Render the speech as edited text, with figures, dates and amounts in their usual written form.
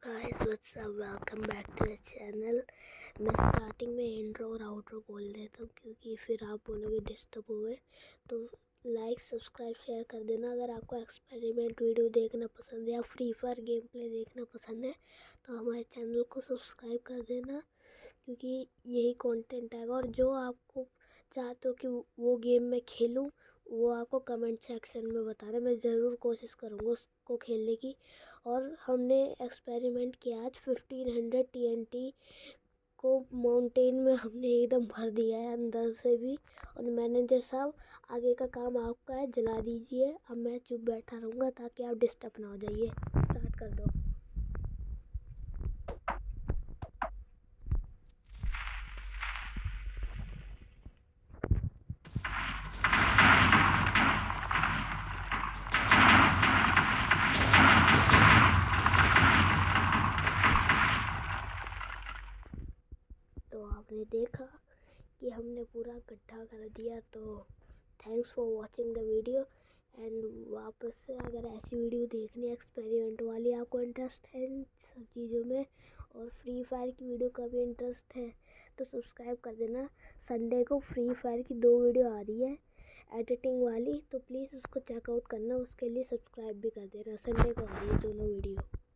Guys what's up, welcome back to the channel. मैं starting में intro और outro बोल देता हूँ क्योंकि फिर आप बोलोगे डिस्टर्ब हो गए। तो लाइक सब्सक्राइब शेयर कर देना। अगर आपको एक्सपेरिमेंट वीडियो देखना पसंद है या फ्री फायर गेम प्ले देखना पसंद है तो हमारे चैनल को सब्सक्राइब कर देना, क्योंकि यही कंटेंट आएगा। और जो आपको चाहते हो कि वो गेम में खेलूँ वो आपको कमेंट सेक्शन में बताना, मैं ज़रूर कोशिश करूँगा उसको खेलने की। और हमने एक्सपेरिमेंट किया आज 1500 TNT को माउंटेन में हमने एकदम भर दिया है अंदर से भी। और मैनेजर साहब आगे का काम आपका है, जला दीजिए। अब मैं चुप बैठा रहूँगा ताकि आप डिस्टर्ब ना हो जाइए। स्टार्ट कर दो। तो आपने देखा कि हमने पूरा गड्ढा कर दिया। तो thanks for watching the video. And वापस से अगर ऐसी वीडियो देखनी एक्सपेरिमेंट वाली, आपको इंटरेस्ट है इन सब चीज़ों में और फ्री फायर की वीडियो का भी इंटरेस्ट है तो सब्सक्राइब कर देना। संडे को फ्री फायर की 2 वीडियो आ रही है एडिटिंग वाली, तो प्लीज़ उसको चेकआउट करना। उसके लिए सब्सक्राइब भी कर देना। संडे को आ रही है दोनों वीडियो।